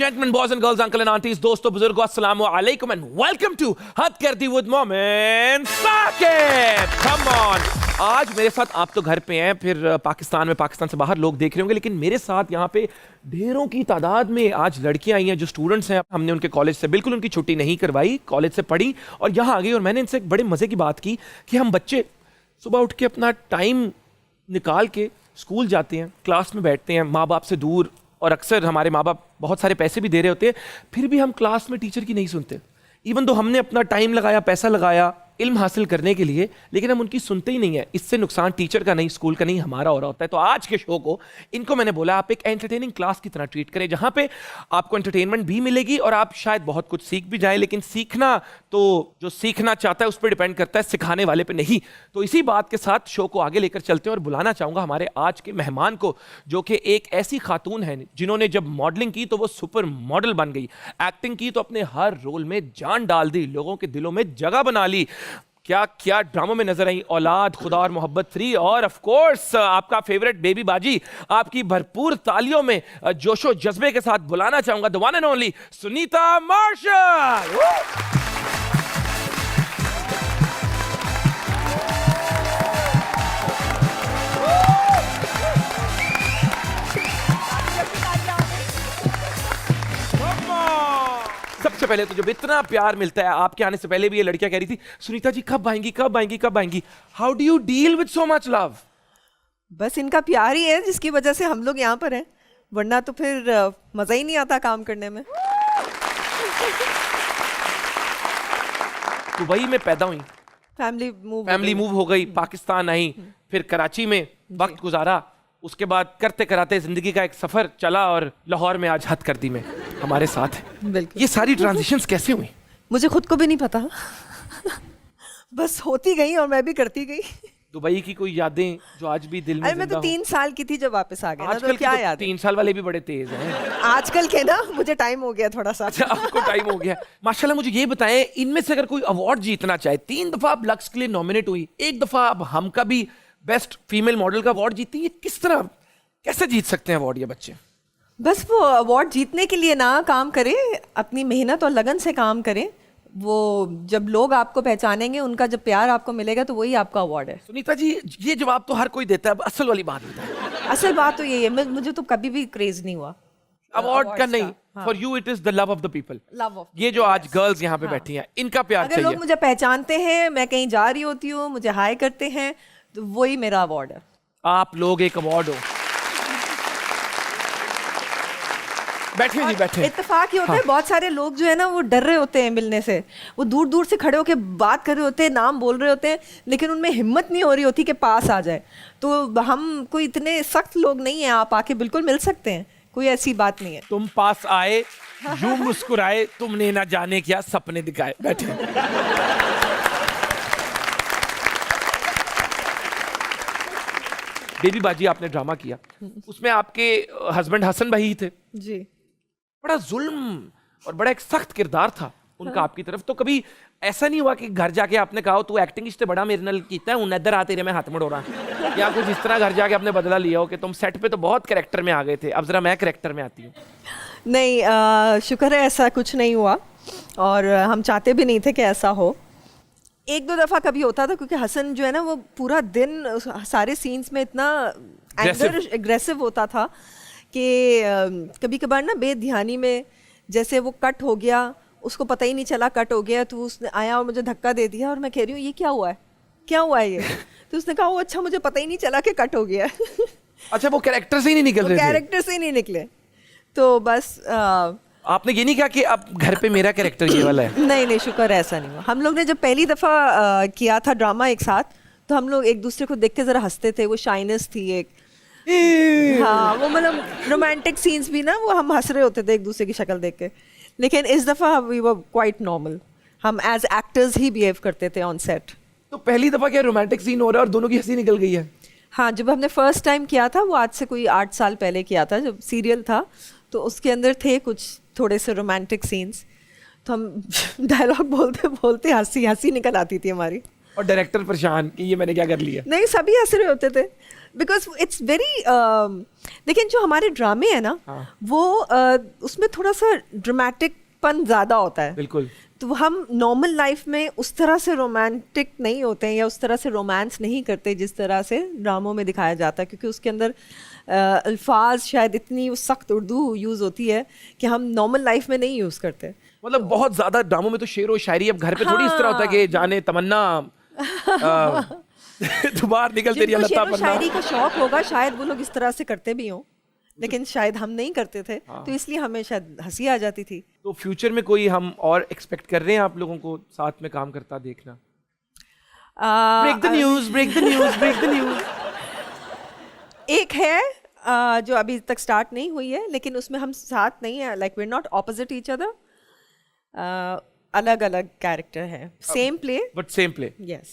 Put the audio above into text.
gentlemen, boys and girls, uncle and aunties, दोस्तों बुजुर्गों, अस्सलामु अलैकुम and welcome to हद कर दी with मोमिन साकिब. Come on. आज मेरे साथ आप तो घर पे हैं, फिर पाकिस्तान से बाहर लोग देख रहे होंगे, लेकिन मेरे साथ यहाँ पे ढेरों की तादाद में आज लड़कियां आई हैं जो स्टूडेंट्स हैं. हमने उनके कॉलेज से बिल्कुल उनकी छुट्टी नहीं करवाई, कॉलेज से पढ़ी और यहाँ आ गई. और मैंने इनसे एक बड़े मजे की बात की कि हम बच्चे सुबह उठ के अपना टाइम निकाल के स्कूल जाते हैं, क्लास में बैठते हैं, माँ बाप से दूर, और अक्सर हमारे माँ बाप बहुत सारे पैसे भी दे रहे होते हैं, फिर भी हम क्लास में टीचर की नहीं सुनते. इवन तो हमने अपना टाइम लगाया, पैसा लगाया इल्म हासिल करने के लिए, लेकिन हम उनकी सुनते ही नहीं है. इससे नुकसान टीचर का नहीं, स्कूल का नहीं, हमारा हो रहा होता है. तो आज के शो को इनको मैंने बोला आप एक एंटरटेनिंग क्लास की तरह ट्रीट करें, जहां पे आपको एंटरटेनमेंट भी मिलेगी और आप शायद बहुत कुछ सीख भी जाए. लेकिन सीखना तो जो सीखना चाहता है उस पर डिपेंड करता है, सिखाने वाले पे नहीं. तो इसी बात के साथ शो को आगे लेकर चलते हैं और बुलाना चाहूंगा हमारे आज के मेहमान को, जो कि एक ऐसी खातून है जिन्होंने जब मॉडलिंग की तो वो सुपर मॉडल बन गई, एक्टिंग की तो अपने हर रोल में जान डाल दी, लोगों के दिलों में जगह बना ली, क्या क्या ड्रामों में नजर आई, औलाद, खुदा और मोहब्बत 3, और ऑफ कोर्स आपका फेवरेट बेबी बाजी. आपकी भरपूर तालियों में जोशो जज्बे के साथ बुलाना चाहूंगा the one and only Sunita Marshal. सबसे पहले तो जब इतना प्यार मिलता है, आपके आने से पहले भी ये लड़कियां कह रही थी सुनीता जी कब आएंगी कब आएंगी कब आएंगी. How do you deal with so much love? बस इनका प्यार ही है जिसकी वजह से हम लोग यहाँ पर हैं, वरना तो फिर मजा ही नहीं आता काम करने में. दुबई में पैदा हुई, फैमिली मूव हो गई, पाकिस्तान आई, फिर कराची में वक्त गुजारा, उसके बाद करते कराते जिंदगी का एक सफर चला और लाहौर में आज हद कर दी में हमारे साथ है. ये सारी ट्रांजिशंस कैसे हुई? मुझे खुद को भी नहीं पता. बस होती गई और मैं भी करती गई. दुबई की कोई यादें जो आज भी दिल में? अरे मैं तो 3 साल की थी जब वापस आ गए. आजकल क्या याद? 3 साल वाले भी बड़े तेज हैं आजकल के ना. मुझे टाइम हो गया थोड़ा सा. अच्छा, आपको टाइम हो गया. माशाल्लाह. मुझे ये बताएं, इनमें से अगर कोई अवार्ड जीतना चाहे, 3 दफा आप लक्स के लिए नॉमिनेट हुई, 1 दफा आप हम का भी बेस्ट फीमेल मॉडल का अवार्ड जीती, ये किस तरह कैसे जीत सकते हैं अवार्ड ये बच्चे? बस वो अवार्ड जीतने के लिए ना काम करें, अपनी मेहनत और लगन से काम करें. वो जब लोग आपको पहचानेंगे, उनका जब प्यार आपको मिलेगा, तो वही आपका अवार्ड है. सुनीता जी, ये जवाब तो हर कोई देता है, अब असल वाली बात बताएं. असल बात तो यही है, मुझे तो कभी भी क्रेज नहीं हुआ अवार्ड का. नहीं, for you it is the love of the people. ये जो आज गर्ल्स यहाँ पे बैठी हैं, इनका प्यार अगर चाहिए. लोग मुझे पहचानते हैं, मैं कहीं जा रही होती हूँ, मुझे हाय करते हैं, तो वही मेरा अवार्ड है. आप लोग एक अवार्ड हो. बैठे जी, बैठे. इत्तेफाक ये होता है, बहुत सारे लोग जो है ना वो डर रहे होते हैं मिलने से. वो दूर दूर से खड़े होकर बात कर रहे होते हैं, नाम बोल रहे होते हैं, लेकिन उनमें हिम्मत नहीं हो रही होती कि पास आ जाए. तो हम कोई इतने सख्त लोग नहीं हैं, आप आके बिल्कुल मिल सकते हैं, कोई ऐसी बात नहीं है. तुम पास आए, यूं मुस्कुराए, तुमने ना जाने क्या सपने दिखाए. बैठे. बेबी बाजी आपने ड्रामा किया, उसमें आपके हस्बैंड हसन भाई थे जी. बड़ा जुल्म और बड़ा एक सख्त किरदार था उनका आपकी तरफ. तो कभी ऐसा नहीं हुआ कि घर जाके आपने कहा तू एक्टिंग इससे बड़ा मेरे नाल कीता है, उन इधर आ तेरे में हाथ मड़ोड़ा, या कुछ इस तरह घर जाके आपने बदला लिया हो कि तुम सेट पे तो बहुत कैरेक्टर में आ गए थे, अब जरा मैं कैरेक्टर में आती हूँ? नहीं, शुक्र है ऐसा कुछ नहीं हुआ, और हम चाहते भी नहीं थे कि ऐसा हो. 1-2 दफ़ा कभी होता था, क्योंकि हसन जो है ना वो पूरा दिन सारे सीन्स में इतना एग्रेसिव होता था कि कभी कभार ना बेध्यानी में जैसे वो कट हो गया, उसको पता ही नहीं चला कट हो गया, तो उसने आया और मुझे धक्का दे दिया, और मैं कह रही हूँ ये क्या हुआ है, क्या हुआ है ये? तो उसने कहा वो अच्छा मुझे पता ही नहीं चला कि कट हो गया. अच्छा, वो कैरेक्टर से ही नहीं निकल रहे थे? कैरेक्टर से ही नहीं निकले. तो बस आपने ये नहीं कहा कि अब घर पे मेरा कैरेक्टर ये वाला है? नहीं, शुक्र ऐसा नहीं हुआ. हम लोग ने जब पहली दफ़ा किया था ड्रामा एक साथ, तो हम लोग एक दूसरे को देख के ज़रा हंसते थे. वो शाइनेस थी एक. हाँ, वो मतलब रोमांटिक सीन्स भी ना, वो हम हंस रहे होते थे एक दूसरे की शक्ल देख के. लेकिन इस दफ़ा वी वर क्वाइट नॉर्मल. हम एज एक्टर्स ही बिहेव करते थे ऑन सेट. तो पहली दफ़ा क्या रोमांटिक सीन हो रहा है और दोनों की हंसी निकल गई है? हाँ, जब हमने फर्स्ट टाइम किया था, वो आज से कोई 8 साल पहले किया था, जब सीरियल था, तो उसके अंदर थे कुछ थोड़े से रोमांटिक सीन्स. तो हम डायलॉग बोलते बोलते हंसी निकल आती थी हमारी. और डायरेक्टर परेशान कि ये मैंने क्या कर लिया. नहीं, सभी हंस रहे होते थे. बिकॉज इट्स वेरी लेकिन जो हमारे ड्रामे है ना वो उसमें थोड़ा सा ड्रामेटिकपन ज़्यादा होता है। बिल्कुल। तो हम नॉर्मल लाइफ में उस तरह से रोमांटिक नहीं होते हैं या उस तरह से रोमांस नहीं करते जिस तरह से ड्रामों में दिखाया जाता है, क्योंकि उसके अंदर अल्फाज शायद इतनी सख्त उर्दू यूज़ होती है कि हम नॉर्मल लाइफ में नहीं यूज़ करते। मतलब बहुत ज्यादा ड्रामों में तो शेर व शायरी, अब घर पे थोड़ी इस तरह होता है कि जाने तमन्ना तो बाहर निकल तेरी जिनको लता शेर व पन्ना। शायरी का शौक होगा शायद वो लोग इस तरह से करते भी हों, लेकिन शायद हम नहीं करते थे तो इसलिए हमें शायद हंसी आ जाती थी। तो फ्यूचर में कोई हम और एक्सपेक्ट कर रहे हैं आप लोगों को साथ में काम करता देखना? Break the news, break the news, break the news. एक है जो अभी तक स्टार्ट नहीं हुई है, लेकिन उसमें हम साथ नहीं है, like we are not opposite each other, अलग अलग कैरेक्टर है, same play but same play. Yes.